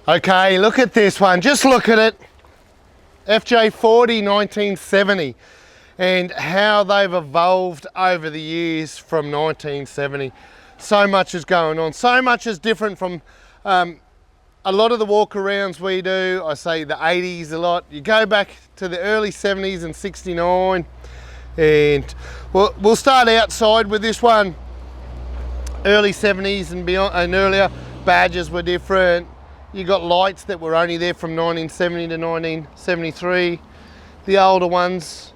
Okay, look at this one, just look at it. FJ40 1970, and how they've evolved over the years from 1970. So much is going on, so much is different from a lot of the walk-arounds we do. I say the 80s a lot. You go back to the early 70s and 69, and we'll start outside with this one. Early 70s and beyond and earlier, badges were different. You got lights that were only there from 1970 to 1973. The older ones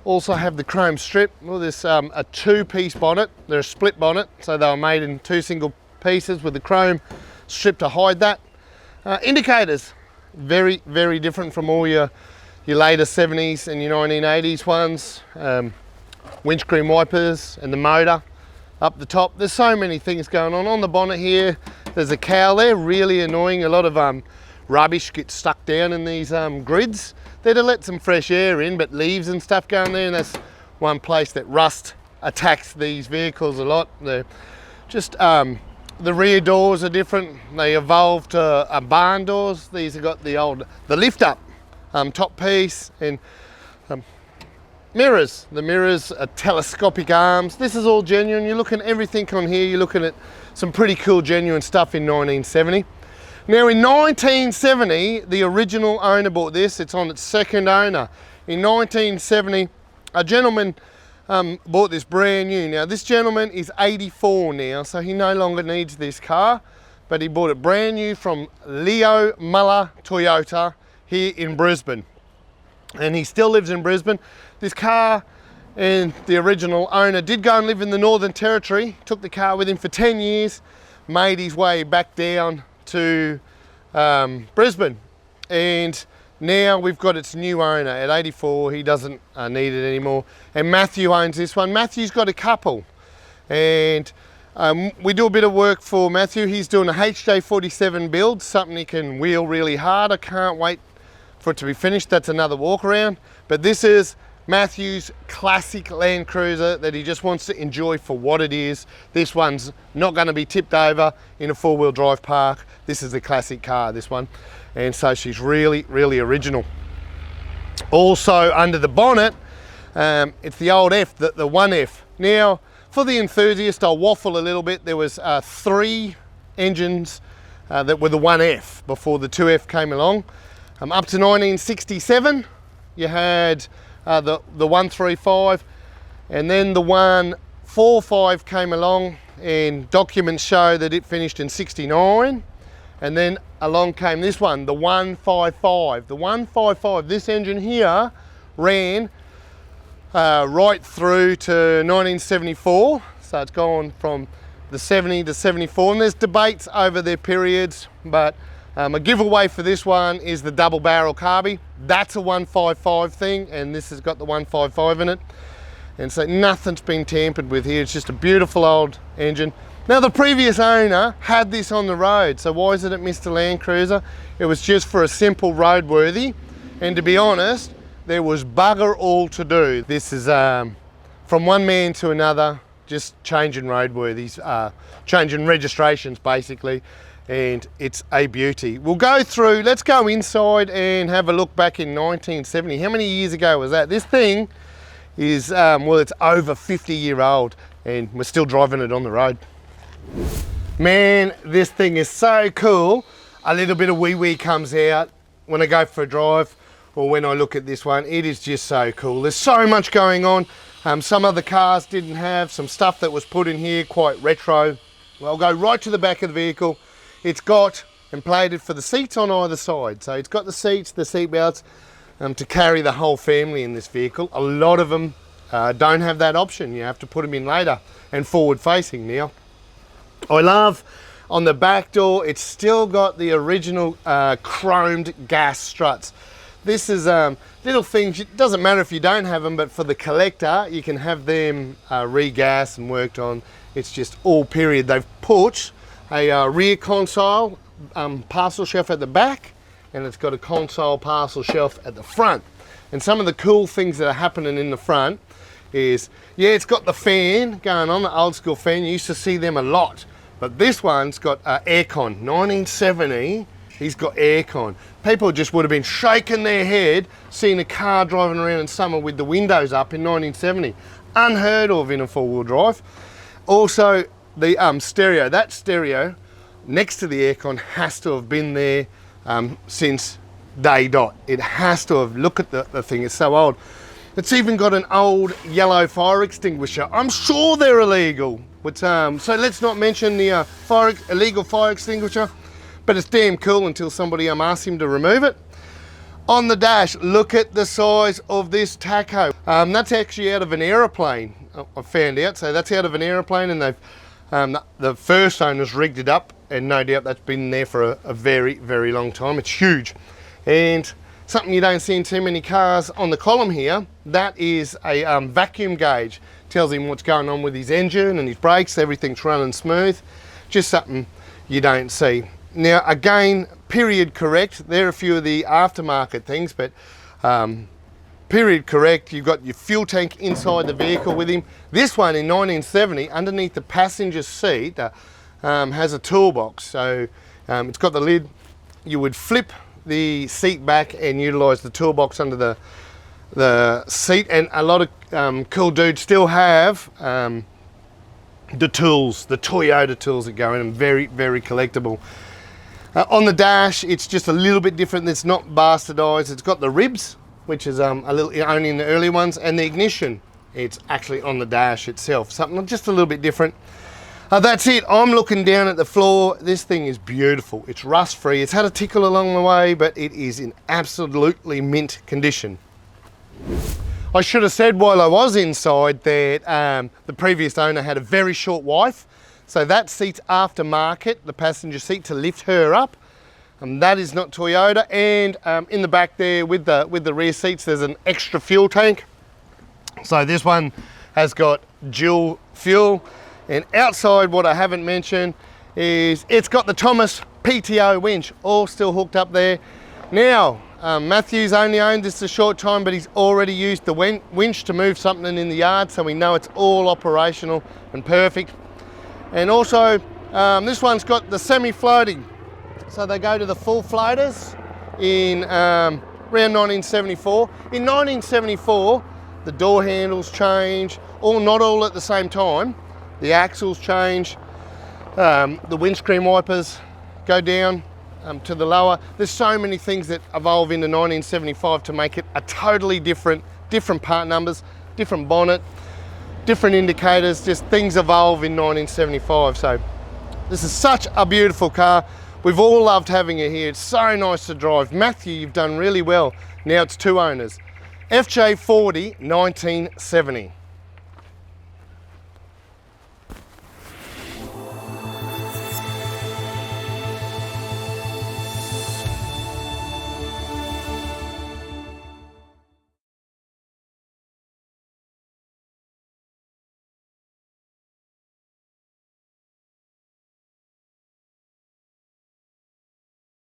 also have the chrome strip. Well, there's a two-piece bonnet. They're a split bonnet, so they were made in two single pieces with the chrome strip to hide that. Indicators, very, very different from all your later 70s and your 1980s ones. Windscreen wipers and the motor up the top. There's so many things going on the bonnet here. There's a cowl there, really annoying. A lot of rubbish gets stuck down in these grids. They're to let some fresh air in, but leaves and stuff going there, and that's one place that rust attacks these vehicles a lot. They're just the rear doors are different. They evolved to barn doors. These have got the lift up top piece, and mirrors. The mirrors are telescopic arms. This is all genuine. You're looking at everything on here. You're looking at some pretty cool genuine stuff in 1970. Now in 1970, the original owner bought this. It's on its second owner. In 1970, a gentleman bought this brand new. Now this gentleman is 84 now, so he no longer needs this car, but he bought it brand new from Leo Muller Toyota here in Brisbane. And he still lives in Brisbane. This car and the original owner did go and live in the Northern Territory, took the car with him for 10 years, made his way back down to Brisbane. And now we've got its new owner at 84. He doesn't need it anymore. And Matthew owns this one. Matthew's got a couple. And we do a bit of work for Matthew. He's doing a FJ47 build, something he can wheel really hard. I can't wait for it to be finished. That's another walk around. But this is Matthew's classic Landcruiser that he just wants to enjoy for what it is. This one's not going to be tipped over in a four-wheel drive park. This is a classic car, this one. And so she's really, really original. Also under the bonnet, it's the old F, the 1F. Now, for the enthusiast, I'll waffle a little bit. There was 3 engines that were the 1F before the 2F came along. Up to 1967, you had the 135, and then the 145 came along, and documents show that it finished in 69, and then along came this one, the 155. The 155, this engine here, ran right through to 1974, so it's gone from the 70 to 74, and there's debates over their periods, but a giveaway for this one is the double barrel carby. That's a 155 thing, and this has got the 155 in it. And so nothing's been tampered with here. It's just a beautiful old engine. Now the previous owner had this on the road, so why is it at Mr. Landcruiser? It was just for a simple roadworthy, and to be honest, there was bugger all to do. This is from one man to another, just changing roadworthies, changing registrations basically. And it's a beauty. We'll go through, let's go inside and have a look back in 1970. How many years ago was that? This thing is, well, it's over 50-year-old, and we're still driving it on the road. Man, this thing is so cool. A little bit of wee-wee comes out when I go for a drive, or when I look at this one. It is just so cool. There's so much going on. Some other cars didn't have some stuff that was put in here, quite retro. Well, I'll go right to the back of the vehicle. It's got and plated for the seats on either side. So it's got the seats, the seat belts to carry the whole family in this vehicle. A lot of them don't have that option. You have to put them in later and forward facing now. I love on the back door, it's still got the original chromed gas struts. This is little things, it doesn't matter if you don't have them, but for the collector, you can have them re-gassed and worked on. It's just all period. They've put a rear console parcel shelf at the back, and it's got a console parcel shelf at the front. And some of the cool things that are happening in the front is, yeah, it's got the fan going on, the old school fan. You used to see them a lot, but this one's got aircon. 1970, he's got aircon. People just would have been shaking their head seeing a car driving around in summer with the windows up in 1970. Unheard of in a four-wheel drive. Also, the stereo, that stereo next to the aircon has to have been there since day dot. It has to have. Look at the thing, it's so old. It's even got an old yellow fire extinguisher. I'm sure they're illegal. But, so let's not mention the illegal fire extinguisher, but it's damn cool until somebody asks him to remove it. On the dash, look at the size of this tacho. That's actually out of an aeroplane, I found out. So that's out of an aeroplane, and they've the first owners rigged it up, and no doubt that's been there for a very, very long time. It's huge. And something you don't see in too many cars on the column here, that is a vacuum gauge. Tells him what's going on with his engine and his brakes, everything's running smooth. Just something you don't see. Now again, period correct, there are a few of the aftermarket things, but period correct, you've got your fuel tank inside the vehicle with him. This one in 1970, underneath the passenger seat, has a toolbox. So it's got the lid, you would flip the seat back and utilise the toolbox under the seat, and a lot of cool dudes still have the tools, the Toyota tools that go in, and very, very collectible. On the dash, it's just a little bit different. It's not bastardized. It's got the ribs, which is a little only in the early ones, and the ignition, it's actually on the dash itself. Something just a little bit different. That's it. I'm looking down at the floor. This thing is beautiful. It's rust free. It's had a tickle along the way, but it is in absolutely mint condition. I should have said while I was inside that the previous owner had a very short wife. So that seat's aftermarket, the passenger seat to lift her up. That is not Toyota. And in the back there with the rear seats, there's an extra fuel tank. So this one has got dual fuel. And outside, what I haven't mentioned is it's got the Thomas Pto Winch, all still hooked up there. Now, Matthew's only owned this a short time, but he's already used the winch to move something in the yard, so we know it's all operational and perfect. And also, this one's got the semi-floating. So they go to the full floaters in around 1974. In 1974, the door handles change, not all at the same time. The axles change, the windscreen wipers go down to the lower. There's so many things that evolve into 1975 to make it a totally different part numbers, different bonnet, different indicators, just things evolve in 1975. So this is such a beautiful car. We've all loved having it here. It's so nice to drive. Matthew, you've done really well. Now it's two owners. FJ40 1970.